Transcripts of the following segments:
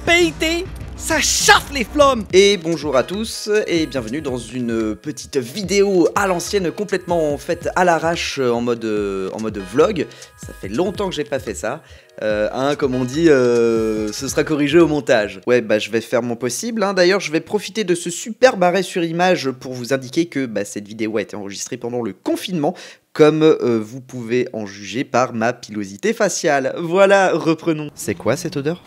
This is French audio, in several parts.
PIT, ça chauffe les flammes. Et bonjour à tous et bienvenue dans une petite vidéo à l'ancienne, complètement faite à l'arrache en mode vlog. Ça fait longtemps que j'ai pas fait ça. Comme on dit, ce sera corrigé au montage. Ouais, bah je vais faire mon possible. D'ailleurs, je vais profiter de ce superbe arrêt sur image pour vous indiquer que cette vidéo a été enregistrée pendant le confinement, comme vous pouvez en juger par ma pilosité faciale. Voilà, reprenons. C'est quoi cette odeur ?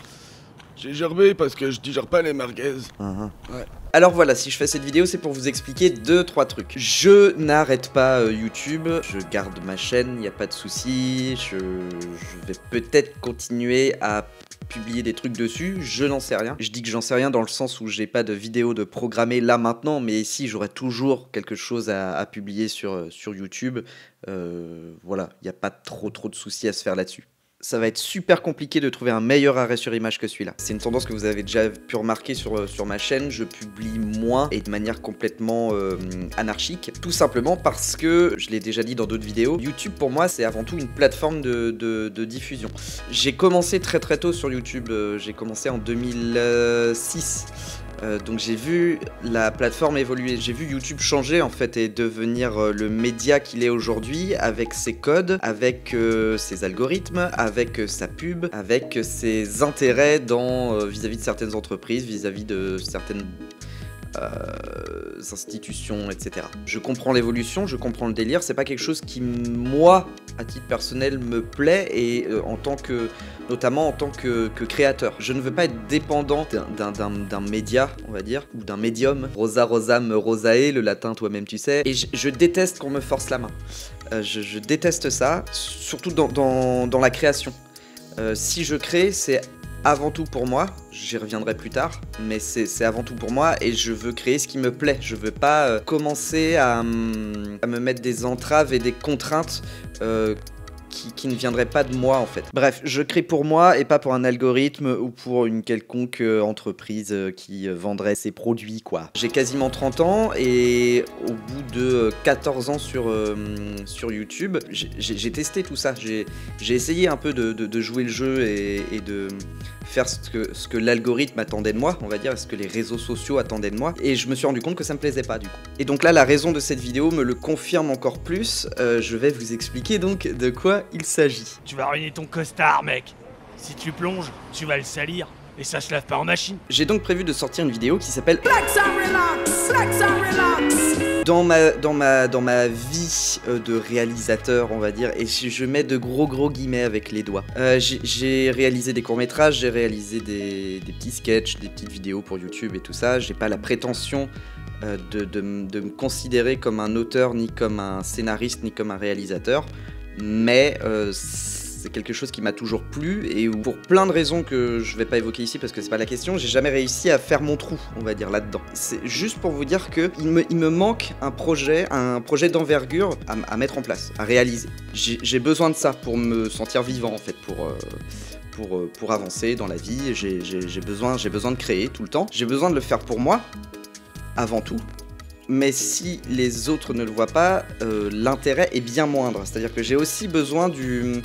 J'ai gerbé parce que je digère pas les merguez. Ouais. Alors voilà, si je fais cette vidéo, c'est pour vous expliquer 2-3 trucs. Je n'arrête pas YouTube, je garde ma chaîne, il n'y a pas de souci. Je vais peut-être continuer à publier des trucs dessus, je n'en sais rien. Je dis que j'en sais rien dans le sens où j'ai pas de vidéo de programmer là maintenant, mais si j'aurai toujours quelque chose à publier sur YouTube, voilà, il n'y a pas trop de soucis à se faire là-dessus. Ça va être super compliqué de trouver un meilleur arrêt sur image que celui-là. C'est une tendance que vous avez déjà pu remarquer sur ma chaîne. Je publie moins et de manière complètement anarchique. Tout simplement parce que, je l'ai déjà dit dans d'autres vidéos, YouTube pour moi c'est avant tout une plateforme de diffusion. J'ai commencé très tôt sur YouTube, j'ai commencé en 2006. Donc j'ai vu la plateforme évoluer, j'ai vu YouTube changer en fait et devenir le média qu'il est aujourd'hui, avec ses codes, avec ses algorithmes, avec sa pub, avec ses intérêts vis-à-vis de certaines entreprises, vis-à-vis de certaines institutions, etc. Je comprends l'évolution, je comprends le délire, c'est pas quelque chose qui, moi, à titre personnel, me plaît, et notamment en tant que créateur. Je ne veux pas être dépendant d'un média, on va dire, ou d'un médium. Rosa rosam rosae, le latin toi-même tu sais, et je déteste qu'on me force la main. Je déteste ça, surtout dans la création. Si je crée, c'est avant tout pour moi, j'y reviendrai plus tard, mais c'est avant tout pour moi et je veux créer ce qui me plaît. Je veux pas commencer à me mettre des entraves et des contraintes qui ne viendraient pas de moi en fait. Bref, je crée pour moi et pas pour un algorithme ou pour une quelconque entreprise qui vendrait ses produits quoi. J'ai quasiment 30 ans et au bout de 14 ans sur YouTube, j'ai testé tout ça. J'ai essayé un peu de jouer le jeu et de faire ce que l'algorithme attendait de moi, on va dire, ce que les réseaux sociaux attendaient de moi, et je me suis rendu compte que ça me plaisait pas du coup. Et donc là, la raison de cette vidéo me le confirme encore plus. Je vais vous expliquer donc de quoi il s'agit. Tu vas ruiner ton costard, mec. Si tu plonges, tu vas le salir. Et ça se lave pas en machine. J'ai donc prévu de sortir une vidéo qui s'appelle Flex and relax, flex and relax. Dans ma vie de réalisateur, on va dire, et je mets de gros guillemets avec les doigts. J'ai réalisé des courts-métrages, j'ai réalisé des petits sketchs, des petites vidéos pour YouTube et tout ça. J'ai pas la prétention de me considérer comme un auteur, ni comme un scénariste, ni comme un réalisateur, mais c'est quelque chose qui m'a toujours plu et où, pour plein de raisons que je vais pas évoquer ici parce que c'est pas la question, j'ai jamais réussi à faire mon trou, on va dire, là-dedans. C'est juste pour vous dire que il me manque un projet d'envergure à mettre en place, à réaliser. J'ai besoin de ça pour me sentir vivant en fait, pour avancer dans la vie. J'ai besoin de créer tout le temps. J'ai besoin de le faire pour moi, avant tout. Mais si les autres ne le voient pas, l'intérêt est bien moindre. C'est-à-dire que j'ai aussi besoin du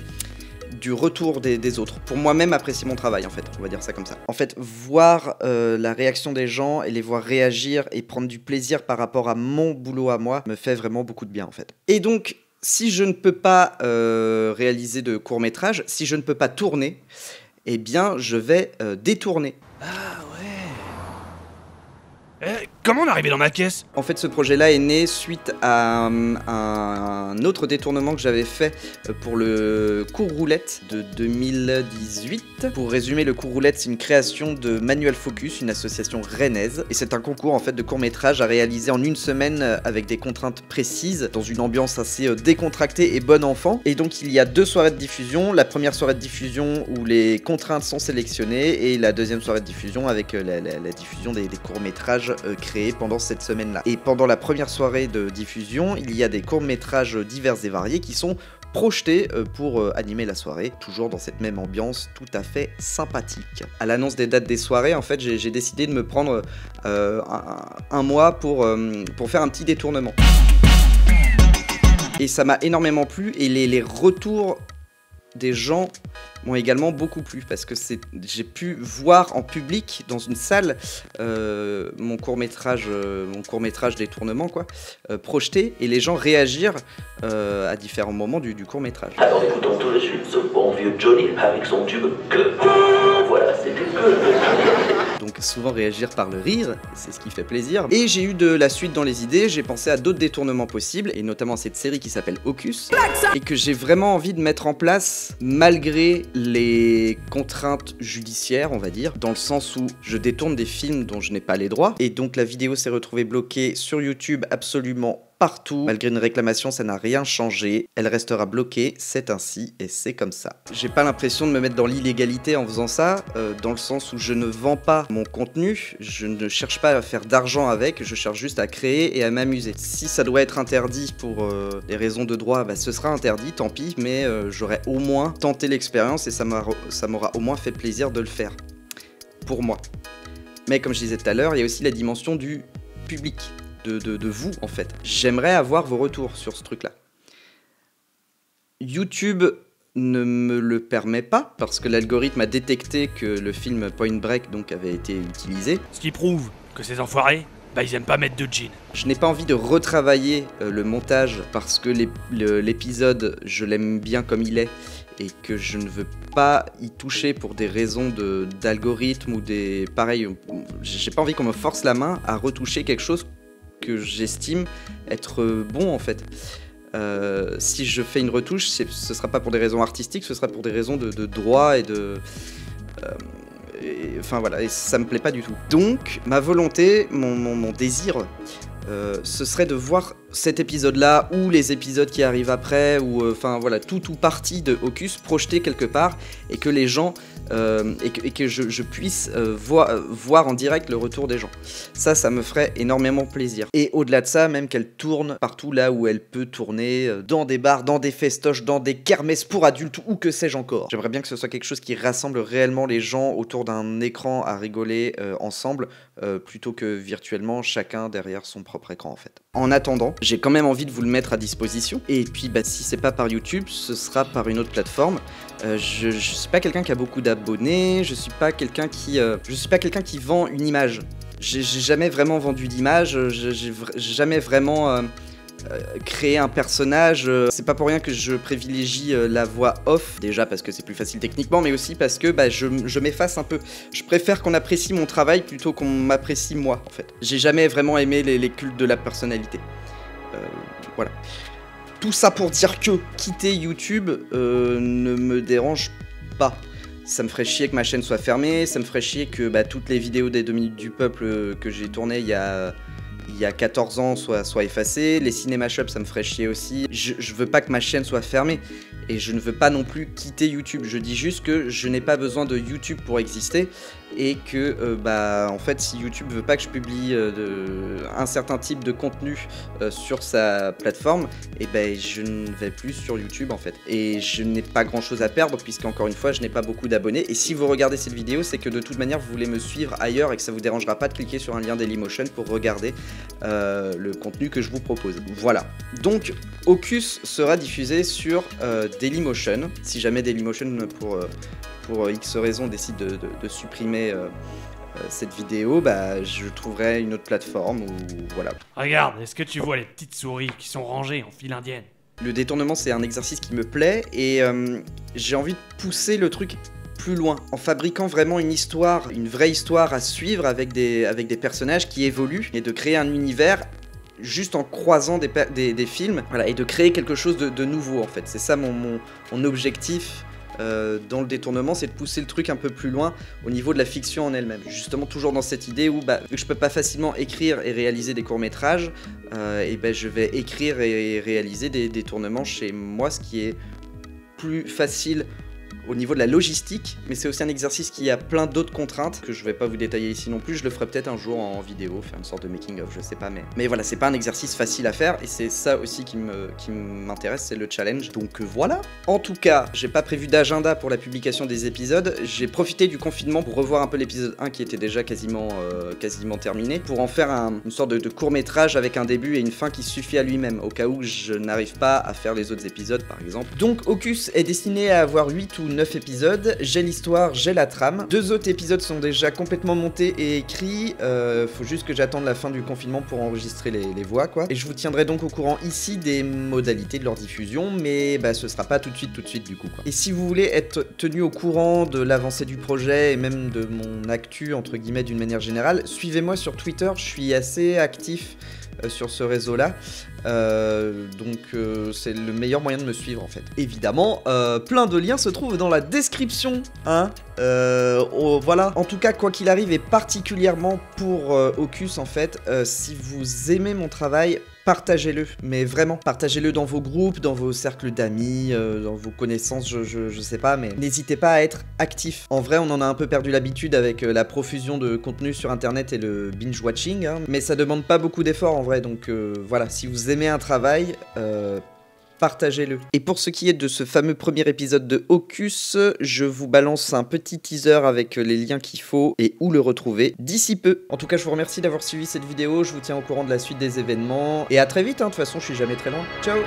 retour des autres, pour moi-même apprécier mon travail en fait, on va dire ça comme ça. En fait, voir la réaction des gens et les voir réagir et prendre du plaisir par rapport à mon boulot à moi me fait vraiment beaucoup de bien en fait. Et donc, si je ne peux pas réaliser de court-métrage, si je ne peux pas tourner, eh bien je vais détourner. Ah ouais. Comment on est arrivé dans ma caisse? En fait, ce projet-là est né suite à un autre détournement que j'avais fait pour le cours roulette de 2018. Pour résumer, le cours roulette, c'est une création de Manuel Focus, une association rennaise. Et c'est un concours en fait de court-métrage à réaliser en une semaine avec des contraintes précises, dans une ambiance assez décontractée et bon enfant. Et donc, il y a 2 soirées de diffusion. La première soirée de diffusion où les contraintes sont sélectionnées et la deuxième soirée de diffusion avec la diffusion des courts-métrages créés pendant cette semaine-là. Et pendant la première soirée de diffusion, il y a des courts-métrages divers et variés qui sont projetés pour animer la soirée, toujours dans cette même ambiance tout à fait sympathique. À l'annonce des dates des soirées, en fait, j'ai décidé de me prendre un mois pour faire un petit détournement. Et ça m'a énormément plu, et les retours des gens m'ont également beaucoup plu parce que j'ai pu voir en public dans une salle mon court-métrage détournement quoi, projeté et les gens réagir à différents moments du court-métrage. Alors écoutons tout de suite ce bon vieux Johnny avec son tube que. Voilà, c'était que. Donc souvent réagir par le rire, c'est ce qui fait plaisir. Et j'ai eu de la suite dans les idées, j'ai pensé à d'autres détournements possibles, et notamment cette série qui s'appelle Hocus, et que j'ai vraiment envie de mettre en place malgré les contraintes judiciaires, on va dire, dans le sens où je détourne des films dont je n'ai pas les droits, et donc la vidéo s'est retrouvée bloquée sur YouTube absolument partout. Malgré une réclamation, ça n'a rien changé. Elle restera bloquée, c'est ainsi et c'est comme ça. J'ai pas l'impression de me mettre dans l'illégalité en faisant ça, dans le sens où je ne vends pas mon contenu, je ne cherche pas à faire d'argent avec, je cherche juste à créer et à m'amuser. Si ça doit être interdit pour des raisons de droit, bah, ce sera interdit, tant pis, mais j'aurais au moins tenté l'expérience et ça m'aura au moins fait plaisir de le faire. Pour moi. Mais comme je disais tout à l'heure, il y a aussi la dimension du public. De vous en fait. J'aimerais avoir vos retours sur ce truc là. YouTube ne me le permet pas parce que l'algorithme a détecté que le film Point Break donc avait été utilisé. Ce qui prouve que ces enfoirés, bah ils aiment pas mettre de jean. Je n'ai pas envie de retravailler le montage parce que l'épisode je l'aime bien comme il est et que je ne veux pas y toucher pour des raisons d'algorithme ou des... Pareil, j'ai pas envie qu'on me force la main à retoucher quelque chose que j'estime être bon en fait. Si je fais une retouche, ce sera pas pour des raisons artistiques, ce sera pour des raisons de droit et de... Enfin voilà, et ça me plaît pas du tout. Donc, ma volonté, mon désir, ce serait de voir cet épisode-là, ou les épisodes qui arrivent après, ou enfin voilà, tout partie de Hocus projeté quelque part, et que les gens... et que je puisse voir en direct le retour des gens. Ça me ferait énormément plaisir. Et au-delà de ça, même qu'elle tourne partout là où elle peut tourner, dans des bars, dans des festoches, dans des kermesses pour adultes, ou que sais-je encore. J'aimerais bien que ce soit quelque chose qui rassemble réellement les gens autour d'un écran à rigoler ensemble, plutôt que virtuellement chacun derrière son propre écran en fait. En attendant, j'ai quand même envie de vous le mettre à disposition. Et puis bah, si c'est pas par YouTube, ce sera par une autre plateforme. Je suis pas quelqu'un qui a beaucoup d'abonnés, je suis pas quelqu'un qui vend une image. J'ai jamais vraiment vendu d'image, j'ai jamais vraiment créé un personnage. C'est pas pour rien que je privilégie la voix off, déjà parce que c'est plus facile techniquement, mais aussi parce que bah, je m'efface un peu. Je préfère qu'on apprécie mon travail plutôt qu'on m'apprécie moi, en fait. J'ai jamais vraiment aimé les cultes de la personnalité. Voilà. Tout ça pour dire que quitter YouTube ne me dérange pas. Ça me ferait chier que ma chaîne soit fermée, ça me ferait chier que bah, toutes les vidéos des 2 minutes du peuple que j'ai tournées il y a 14 ans soient effacées. Les cinémashops, ça me ferait chier aussi. Je veux pas que ma chaîne soit fermée. Et je ne veux pas non plus quitter YouTube. Je dis juste que je n'ai pas besoin de YouTube pour exister. Et que, bah, en fait, si YouTube veut pas que je publie un certain type de contenu sur sa plateforme, et ben je ne vais plus sur YouTube, en fait. Et je n'ai pas grand-chose à perdre, puisqu'encore une fois, je n'ai pas beaucoup d'abonnés. Et si vous regardez cette vidéo, c'est que de toute manière, vous voulez me suivre ailleurs et que ça vous dérangera pas de cliquer sur un lien Dailymotion pour regarder le contenu que je vous propose. Voilà. Donc, Hocus sera diffusé sur Dailymotion. Si jamais Dailymotion, pour X raisons, décide de supprimer cette vidéo, bah, je trouverai une autre plateforme ou voilà. Regarde, est-ce que tu vois les petites souris qui sont rangées en file indienne? Le détournement, c'est un exercice qui me plaît et j'ai envie de pousser le truc plus loin, en fabriquant vraiment une histoire, une vraie histoire à suivre avec des personnages qui évoluent et de créer un univers juste en croisant des films, voilà, et de créer quelque chose de nouveau en fait. C'est ça mon objectif dans le détournement, c'est de pousser le truc un peu plus loin au niveau de la fiction en elle-même. Justement toujours dans cette idée où bah, vu que je peux pas facilement écrire et réaliser des courts-métrages, et ben je vais écrire et réaliser des détournements chez moi, ce qui est plus facile au niveau de la logistique, mais c'est aussi un exercice qui a plein d'autres contraintes que je vais pas vous détailler ici non plus. Je le ferai peut-être un jour en vidéo, faire une sorte de making of, je sais pas, mais voilà, c'est pas un exercice facile à faire et c'est ça aussi qui m'intéresse, c'est le challenge. Donc voilà. En tout cas, j'ai pas prévu d'agenda pour la publication des épisodes. J'ai profité du confinement pour revoir un peu l'épisode 1 qui était déjà quasiment terminé, pour en faire une sorte de court-métrage avec un début et une fin qui suffit à lui-même, au cas où je n'arrive pas à faire les autres épisodes par exemple. Donc Hocus est destiné à avoir 8 ou 9 épisodes, j'ai l'histoire, j'ai la trame. 2 autres épisodes sont déjà complètement montés et écrits, faut juste que j'attende la fin du confinement pour enregistrer les voix quoi. Et je vous tiendrai donc au courant ici des modalités de leur diffusion, mais bah ce sera pas tout de suite du coup quoi. Et si vous voulez être tenu au courant de l'avancée du projet et même de mon actu entre guillemets d'une manière générale, suivez-moi sur Twitter, je suis assez actif sur ce réseau-là, donc c'est le meilleur moyen de me suivre en fait. Évidemment, plein de liens se trouvent dans la description, hein. Voilà. En tout cas, quoi qu'il arrive, et particulièrement pour Hocus en fait, si vous aimez mon travail, partagez-le, mais vraiment, partagez-le dans vos groupes, dans vos cercles d'amis, dans vos connaissances, je sais pas, mais n'hésitez pas à être actif. En vrai, on en a un peu perdu l'habitude avec la profusion de contenu sur internet et le binge-watching, hein, mais ça demande pas beaucoup d'efforts en vrai, donc voilà, si vous aimez un travail, partagez-le. Et pour ce qui est de ce fameux premier épisode de Hocus, je vous balance un petit teaser avec les liens qu'il faut et où le retrouver d'ici peu. En tout cas, je vous remercie d'avoir suivi cette vidéo, je vous tiens au courant de la suite des événements, et à très vite, hein, de toute façon, je suis jamais très loin. Ciao!